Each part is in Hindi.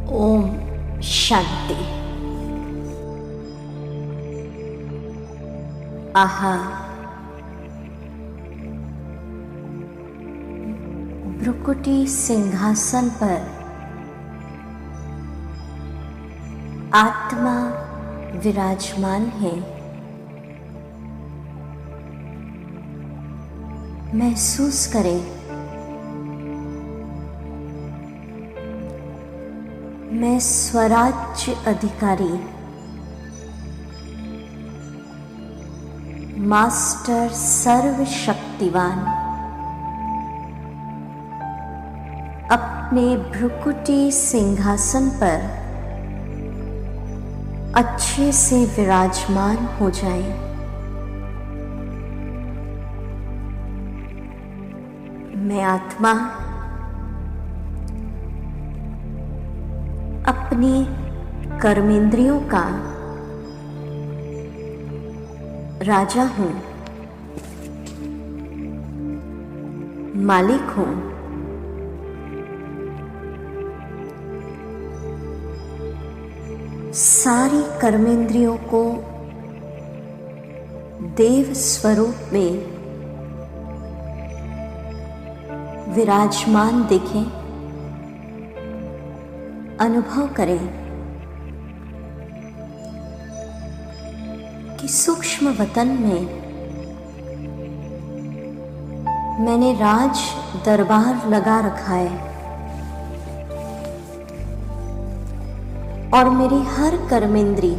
ओम शांति। आहा, भ्रुकुटी सिंहासन पर आत्मा विराजमान है। महसूस करें, मैं स्वराज्य अधिकारी मास्टर सर्वशक्तिवान अपने भ्रुकुटी सिंहासन पर अच्छे से विराजमान हो जाएं। मैं आत्मा अपनी कर्मेंद्रियों का राजा हूं, मालिक हूं। सारी कर्मेंद्रियों को देव स्वरूप में विराजमान देखें, अनुभव करें कि सूक्ष्म वतन में मैंने राज दरबार लगा रखा है और मेरी हर कर्मेंद्री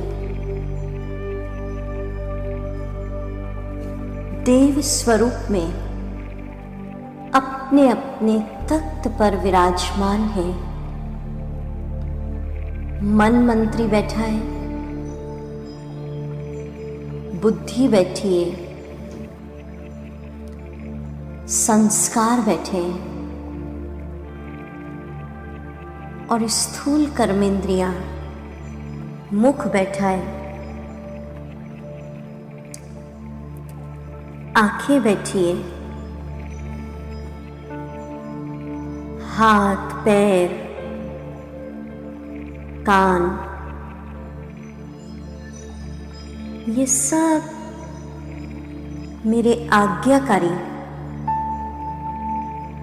देव स्वरूप में अपने अपने तख्त पर विराजमान है। मन मंत्री बैठा है, बुद्धि बैठी है, संस्कार बैठे हैं और स्थूल कर्मेंद्रियां, मुख बैठा है, आंखें बैठी है, हाथ पैर कान, ये सब मेरे आज्ञाकारी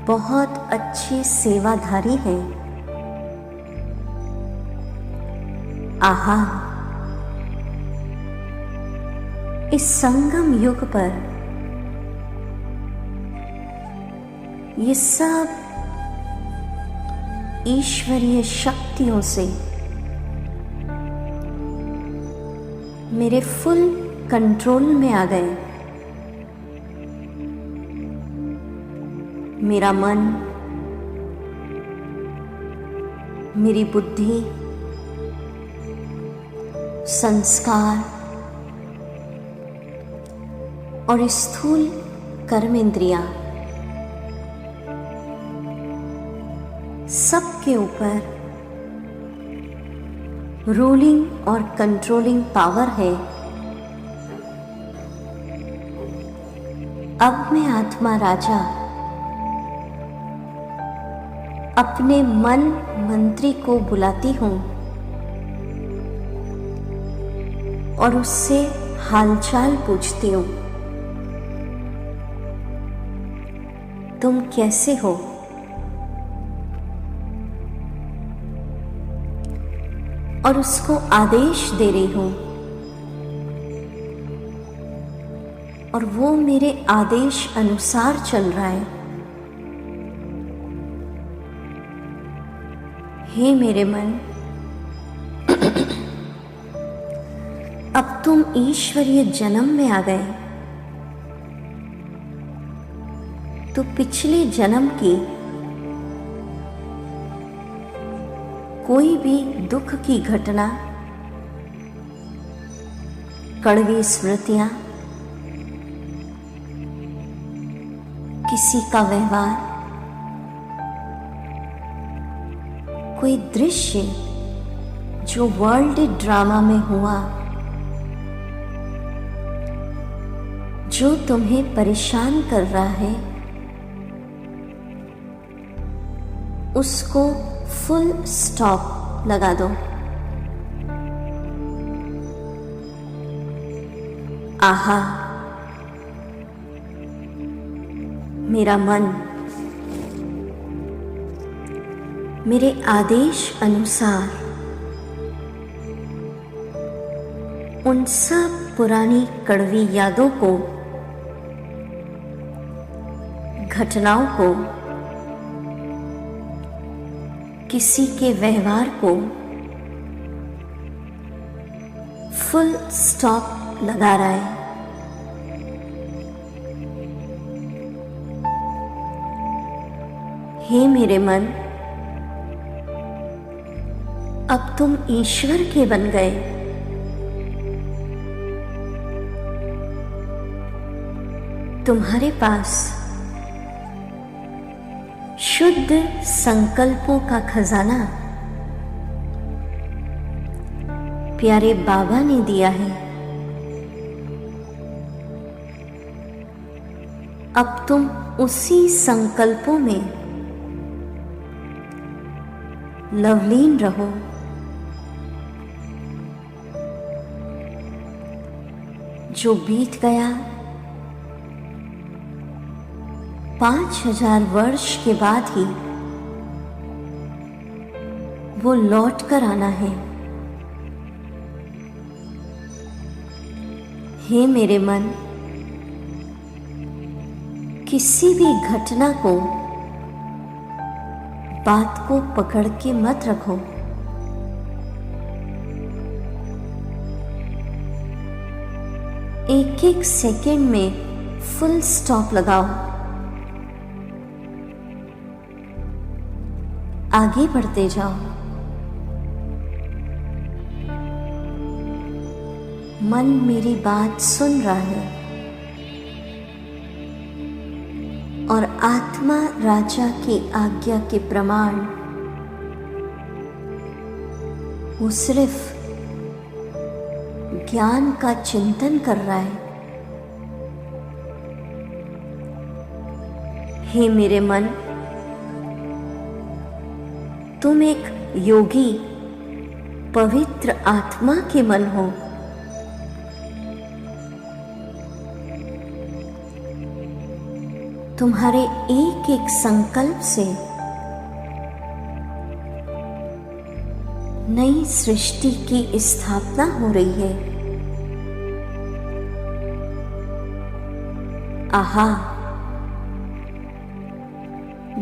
बहुत अच्छे सेवाधारी हैं। आहा, इस संगम युग पर ये सब ईश्वरीय शक्तियों से मेरे फुल कंट्रोल में आ गए। मेरा मन, मेरी बुद्धि, संस्कार और स्थूल कर्मेंद्रियां सबके ऊपर रूलिंग और कंट्रोलिंग पावर है। अब मैं आत्मा राजा अपने मन मंत्री को बुलाती हूं और उससे हालचाल पूछती हूं, तुम कैसे हो? और उसको आदेश दे रही हूं और वो मेरे आदेश अनुसार चल रहा है। हे मेरे मन, अब तुम ईश्वरीय जन्म में आ गए, तो पिछले जन्म की कोई भी दुख की घटना, कड़वी स्मृतियां, किसी का व्यवहार, कोई दृश्य जो वर्ल्ड ड्रामा में हुआ, जो तुम्हें परेशान कर रहा है, उसको फुल स्टॉप लगा दो। आहा, मेरा मन मेरे आदेश अनुसार उन सब पुरानी कड़वी यादों को, घटनाओं को, किसी के व्यवहार को फुल स्टॉप लगा रहा है। हे मेरे मन, अब तुम ईश्वर के बन गए। तुम्हारे पास शुद्ध संकल्पों का खजाना प्यारे बाबा ने दिया है। अब तुम उसी संकल्पों में लवलीन रहो। जो बीत गया 5000 वर्ष के बाद ही वो लौट कर आना है। हे मेरे मन, किसी भी घटना को, बात को पकड़ के मत रखो। एक एक सेकंड में फुल स्टॉप लगाओ। आगे बढ़ते जाओ। मन मेरी बात सुन रहा है और आत्मा राजा की आज्ञा के प्रमाण वो सिर्फ ज्ञान का चिंतन कर रहा है। हे मेरे मन, तुम एक योगी पवित्र आत्मा के मन हो। तुम्हारे एक एक संकल्प से नई सृष्टि की स्थापना हो रही है। आहा,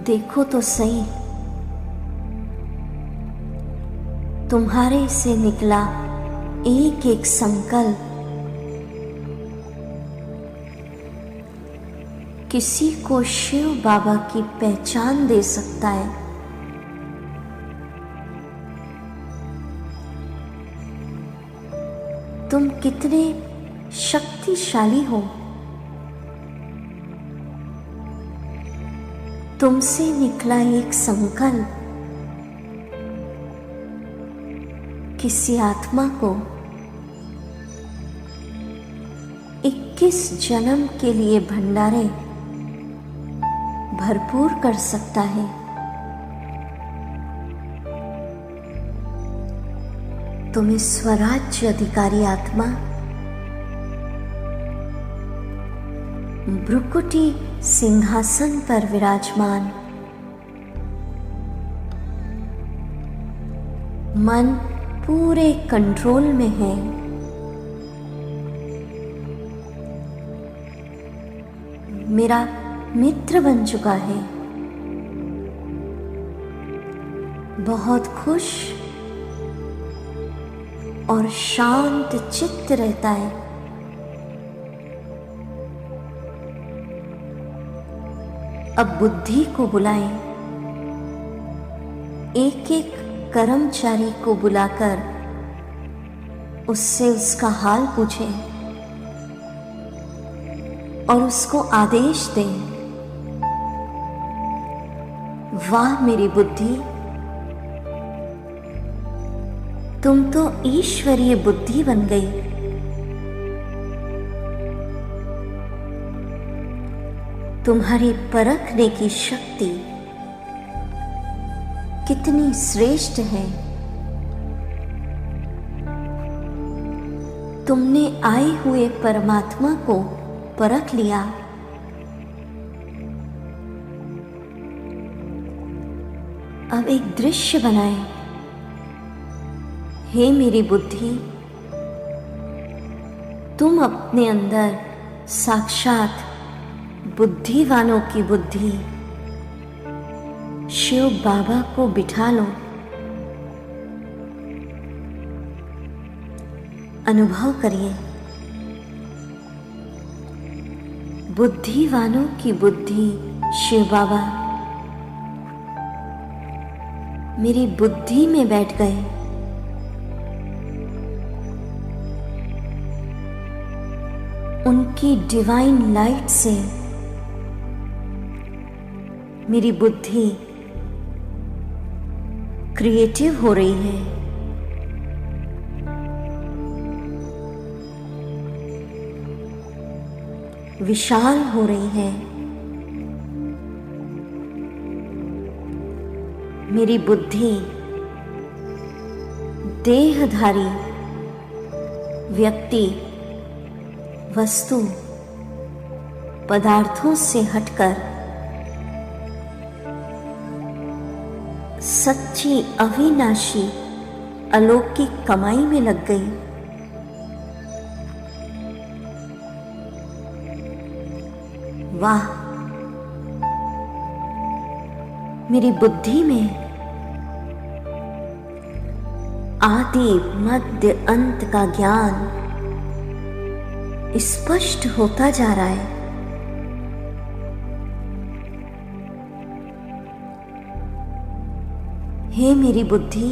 देखो तो सही, तुम्हारे से निकला एक एक संकल्प किसी को शिव बाबा की पहचान दे सकता है। तुम कितने शक्तिशाली हो। तुमसे निकला एक संकल्प किसी आत्मा को 21 जन्म के लिए भंडारे भरपूर कर सकता है। तुम स्वराज्य अधिकारी आत्मा भ्रुकुटी सिंहासन पर विराजमान, मन पूरे कंट्रोल में है। मेरा मित्र बन चुका है। बहुत खुश और शांत चित्त रहता है। अब बुद्धि को बुलाएं। एक एक कर्मचारी को बुलाकर उससे उसका हाल पूछें और उसको आदेश दें। वाह मेरी बुद्धि, तुम तो ईश्वरीय बुद्धि बन गई। तुम्हारी परखने की शक्ति कितनी श्रेष्ठ है। तुमने आए हुए परमात्मा को परख लिया। अब एक दृश्य बनाए। हे मेरी बुद्धि, तुम अपने अंदर साक्षात बुद्धिवानों की बुद्धि शिव बाबा को बिठा लो। अनुभव करिए, बुद्धिवानों की बुद्धि शिव बाबा मेरी बुद्धि में बैठ गए। उनकी डिवाइन लाइट से मेरी बुद्धि क्रिएटिव हो रही है। विशाल हो रही है। मेरी बुद्धि देहधारी व्यक्ति, वस्तु, पदार्थों से हटकर सच्ची अविनाशी अलौकिक कमाई में लग गई। वाह, मेरी बुद्धि में आदि मध्य अंत का ज्ञान स्पष्ट होता जा रहा है। हे मेरी बुद्धि,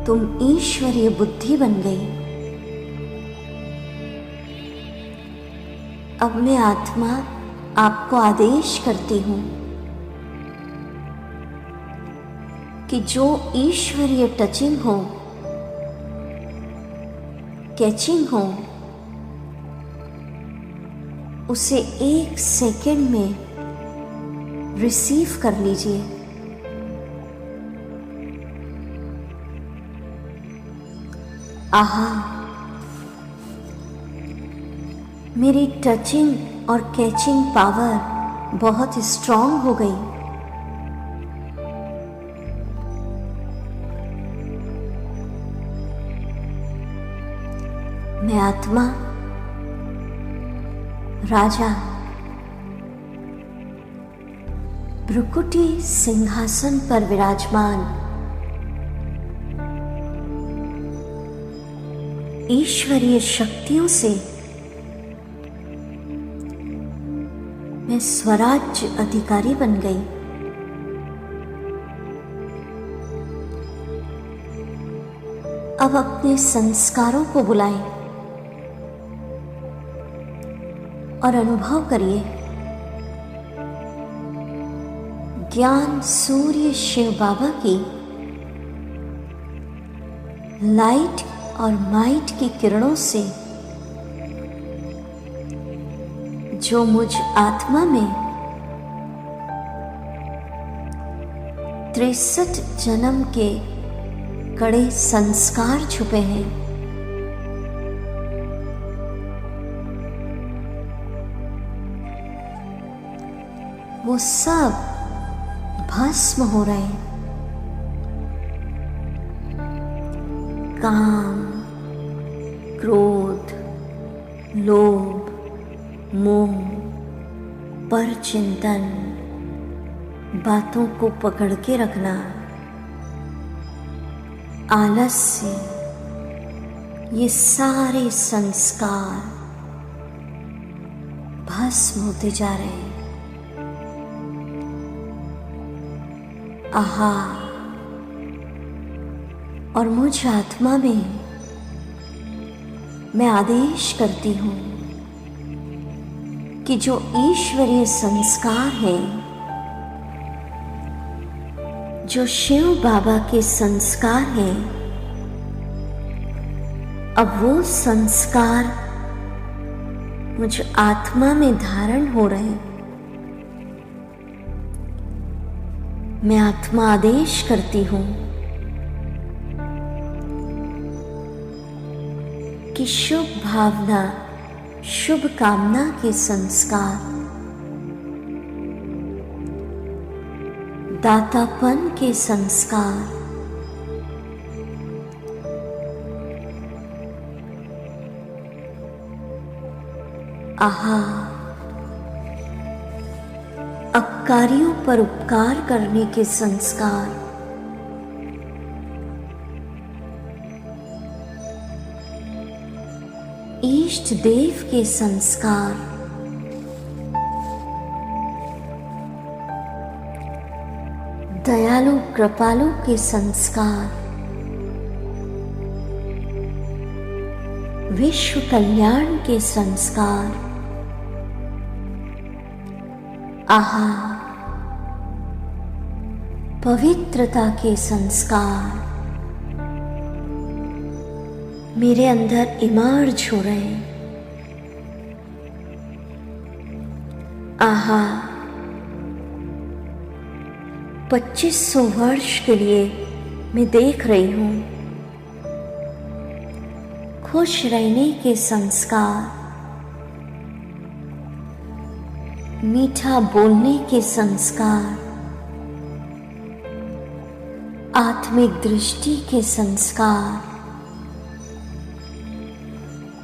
तुम ईश्वरीय बुद्धि बन गई। अब मैं आत्मा आपको आदेश करती हूं कि जो ईश्वरीय टचिंग हो, कैचिंग हो, उसे 1 सेकेंड में रिसीव कर लीजिए। आहा, मेरी टचिंग और कैचिंग पावर बहुत स्ट्रांग हो गई। मैं आत्मा राजा भ्रुकुटी सिंहासन पर विराजमान ईश्वरीय शक्तियों से मैं स्वराज्य अधिकारी बन गई। अब अपने संस्कारों को बुलाएं और अनुभव करिए, ज्ञान सूर्य शिव बाबा की लाइट और माइट की किरणों से जो मुझ आत्मा में 63 जन्म के कड़े संस्कार छुपे हैं, वो सब भस्म हो रहे हैं। काम, क्रोध, लोभ, मोह, पर चिंतन, बातों को पकड़ के रखना, आलस्य, ये सारे संस्कार भस्म होते जा रहे हैं। आहा, और मुझ आत्मा में मैं आदेश करती हूं कि जो ईश्वरीय संस्कार हैं, जो शिव बाबा के संस्कार हैं, अब वो संस्कार मुझ आत्मा में धारण हो रहे हैं। मैं आत्मा आदेश करती हूं की शुभ भावना, शुभ कामना के संस्कार, दातापन के संस्कार, आहा, अपकारियों पर उपकार करने के संस्कार, इष्ट देव के संस्कार, दयालु कृपालु के संस्कार, विश्व कल्याण के संस्कार, आहा, पवित्रता के संस्कार मेरे अंदर इमर्ज हो रहे हैं। आहा, 2500 वर्ष के लिए मैं देख रही हूं खुश रहने के संस्कार, मीठा बोलने के संस्कार, आत्मिक दृष्टि के संस्कार,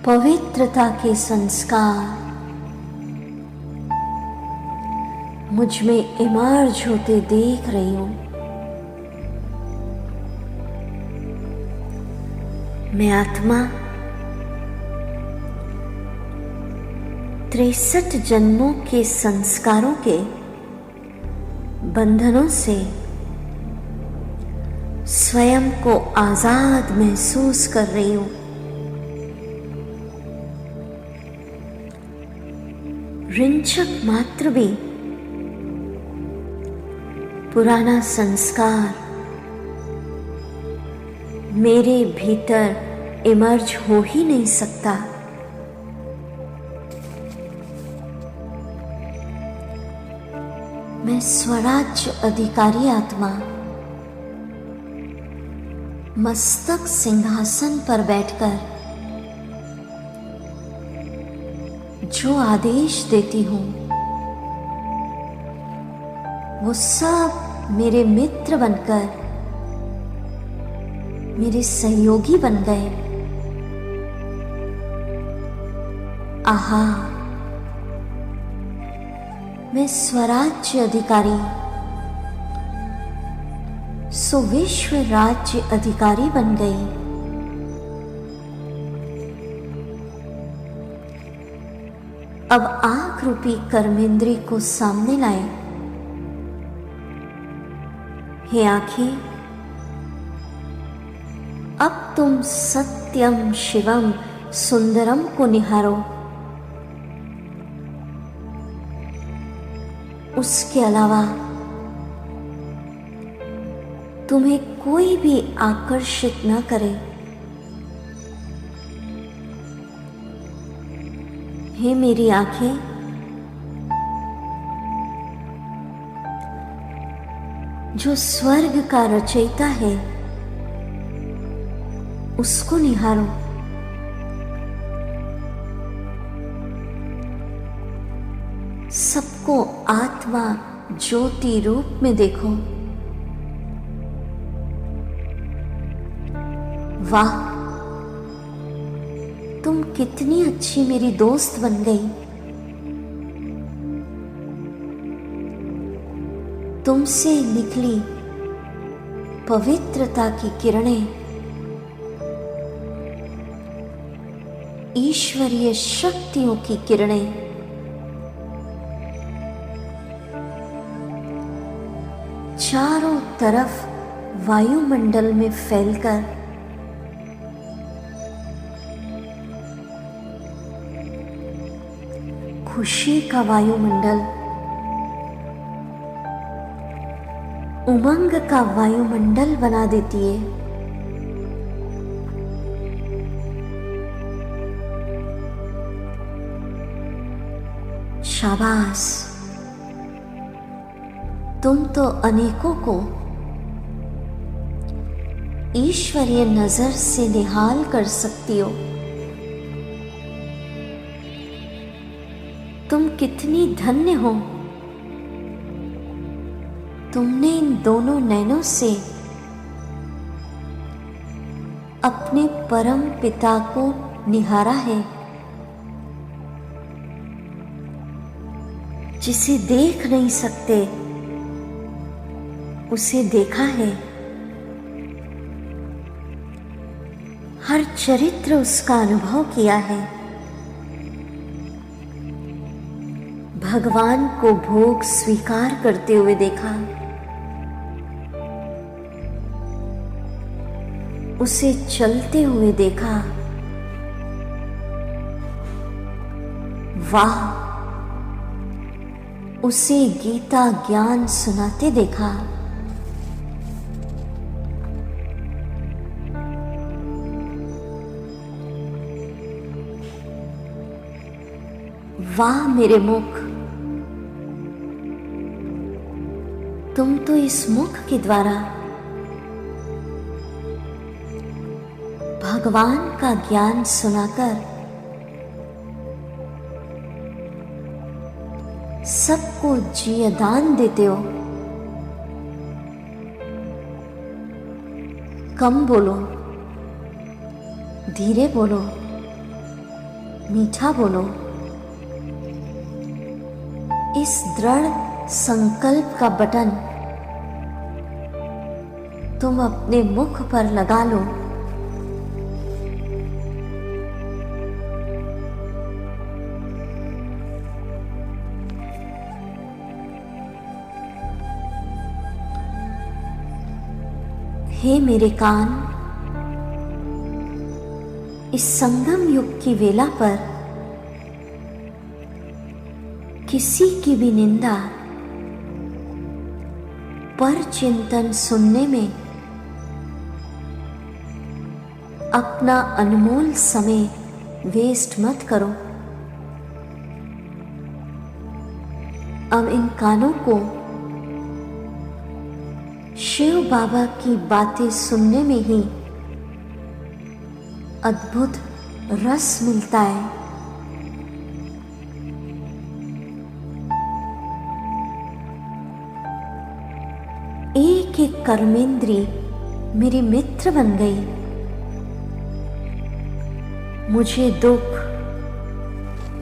पवित्रता के संस्कार मुझ में इमर्ज होते देख रही हूं। मैं आत्मा 63 जन्मों के संस्कारों के बंधनों से स्वयं को आजाद महसूस कर रही हूं। रिंचक मात्र भी पुराना संस्कार मेरे भीतर इमर्ज हो ही नहीं सकता। मैं स्वराज्य अधिकारी आत्मा मस्तक सिंहासन पर बैठकर जो आदेश देती हूं वो सब मेरे मित्र बनकर मेरे सहयोगी बन गए। आहा, मैं स्वराज्य अधिकारी सो विश्व राज्य अधिकारी बन गई। अब आंख रूपी कर्मेंद्री को सामने लाए। हे आंखें, अब तुम सत्यम शिवम सुंदरम को निहारो। उसके अलावा तुम्हें कोई भी आकर्षित न करे। हे मेरी आंखें, जो स्वर्ग का रचयिता है उसको निहारो। सबको आत्मा ज्योति रूप में देखो। वाह, तुम कितनी अच्छी मेरी दोस्त बन गई। तुमसे निकली पवित्रता की किरणें ईश्वरीय शक्तियों की किरणें चारों तरफ वायुमंडल में फैलकर खुशी का वायुमंडल, उमंग का वायुमंडल बना देती है। शाबाश, तुम तो अनेकों को ईश्वरीय नजर से निहाल कर सकती हो। तुम कितनी धन्य हो। तुमने इन दोनों नैनों से अपने परम पिता को निहारा है, जिसे देख नहीं सकते उसे देखा है। हर चरित्र उसका अनुभव किया है। भगवान को भोग स्वीकार करते हुए देखा, उसे चलते हुए देखा। वाह, उसे गीता ज्ञान सुनाते देखा। वाह मेरे मुख, तुम तो इस मुख के द्वारा भगवान का ज्ञान सुनाकर सबको जीवदान देते हो। कम बोलो, धीरे बोलो, मीठा बोलो। इस दृढ़ संकल्प का बटन तुम अपने मुख पर लगा लो। हे मेरे कान, इस संगम युग की वेला पर किसी की भी निंदा पर चिंतन सुनने में अपना अनमोल समय वेस्ट मत करो। अब इन कानों को शिव बाबा की बातें सुनने में ही अद्भुत रस मिलता है। एक एक कर्मेंद्री मेरी मित्र बन गई। मुझे दुख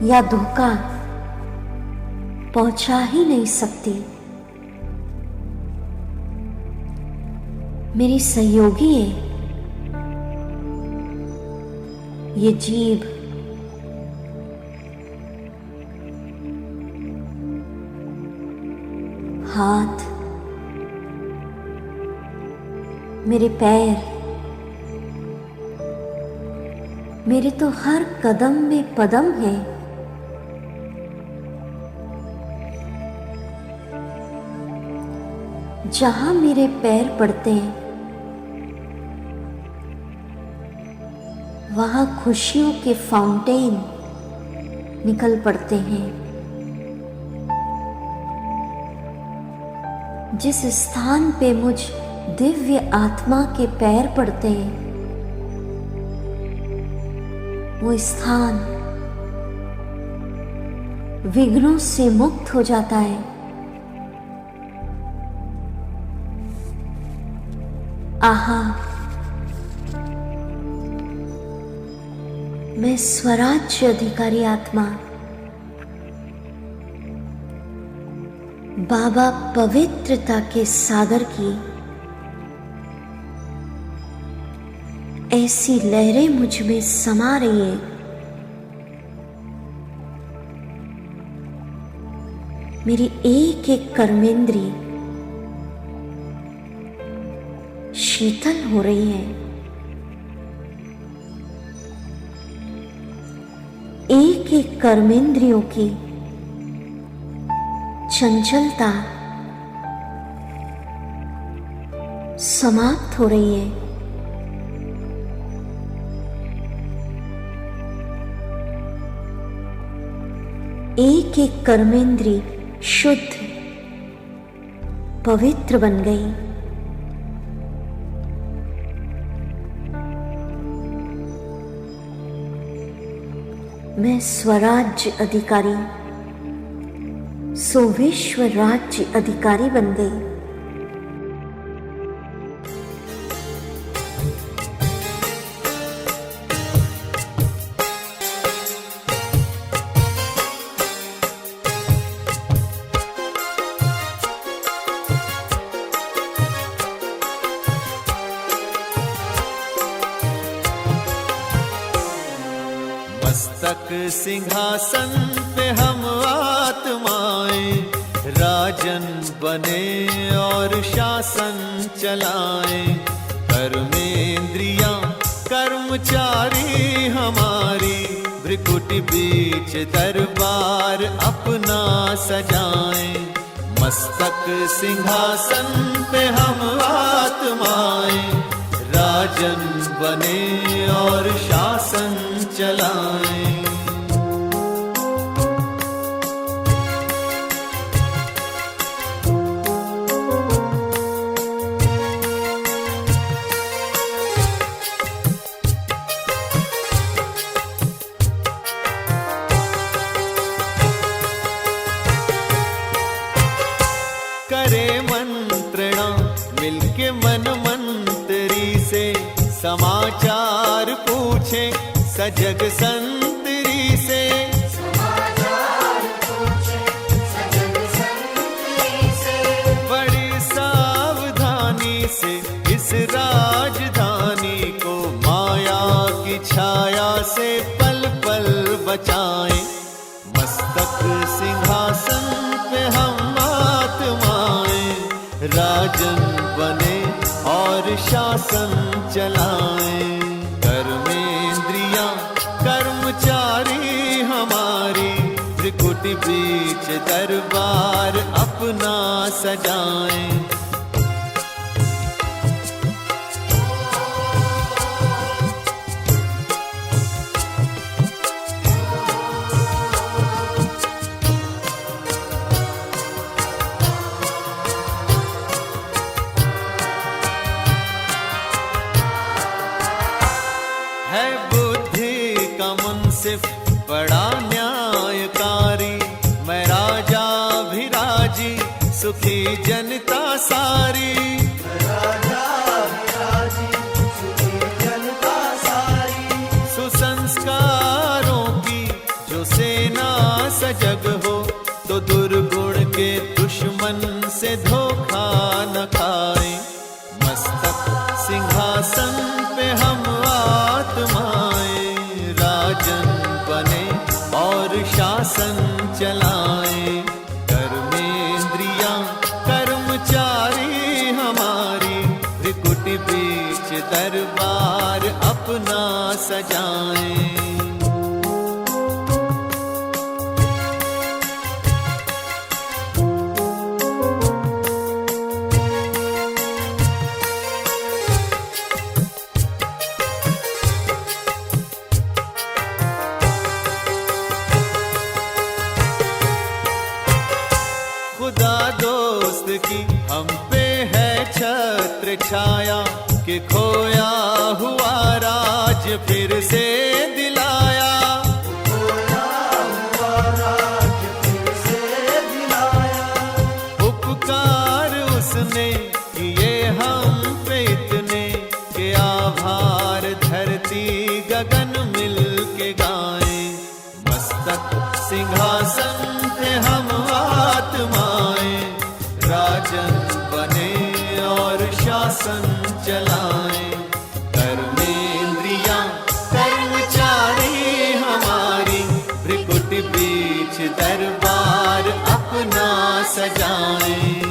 या धोखा पहुंचा ही नहीं सकती। मेरी सहयोगी है ये जीभ, हाथ, मेरे पैर, मेरे तो हर कदम में पदम है। जहां मेरे पैर पड़ते हैं वहां खुशियों के फाउंटेन निकल पड़ते हैं। जिस स्थान पे मुझ दिव्य आत्मा के पैर पड़ते हैं वो स्थान विघ्नों से मुक्त हो जाता है। आहा, मैं स्वराज्य अधिकारी आत्मा बाबा पवित्रता के सागर की ऐसी लहरें मुझ में समा रही हैं। मेरी एक एक कर्मेंद्री शीतल हो रही है। एक एक कर्मेंद्रियों की चंचलता समाप्त हो रही है। एक एक कर्मेंद्री शुद्ध पवित्र बन गई। मैं स्वराज्य अधिकारी सो विश्व राज्य अधिकारी बन गई। मस्तक सिंहासन पे हम आत्माएं राजन बने और शासन चलाएं। कर्मेंद्रियां कर्मचारी हमारी भ्रिकुटी बीच दरबार अपना सजाएं। मस्तक सिंहासन पे हम आत्माएं राजन बने और शासन चलाएं। करे मंत्रणा मिलके मन मंत्री से समाचार पूछे सजग संतरी से। बड़ी सावधानी से इस राजधानी को माया की छाया से पल पल बचाएं। मस्तक सिंहासन पे हम आत्माएं राजन बने और शासन चलाएं। कर्मेंद्रियां कर्मचारी हमारी त्रिकुटी बीच दरबार अपना सजाएं। है बुद्धि का मुंसिफ बड़ा न्यायकारी। मैं राजा भी राजी सुखी जनता सारी। सुसंस्कारों की जो सेना सजग हो तो दुर्गुण के दुश्मन से धोखा न खाए। मस्तक सिंहासन पे हम आत्माएं राजन बने और शासन चलाएं। कर्मेंद्रियां कर्मचारी हमारी त्रिकुटी बीच दरबार अपना सजाएं। खुदा दोस्त की हम पे है छत्र छाया कि खोया हुआ राज फिर से दिलाया। उपकार उसने किए हम पे इतने कि आभार धरती गगन मिल के गाएं। मस्तक सिंहासन पे हम आत्माएं राजन बने और शासन चलाएं। कर्मेंद्रियां कर्मचारी हमारी भ्रिकुटी बीच दरबार अपना सजाएं।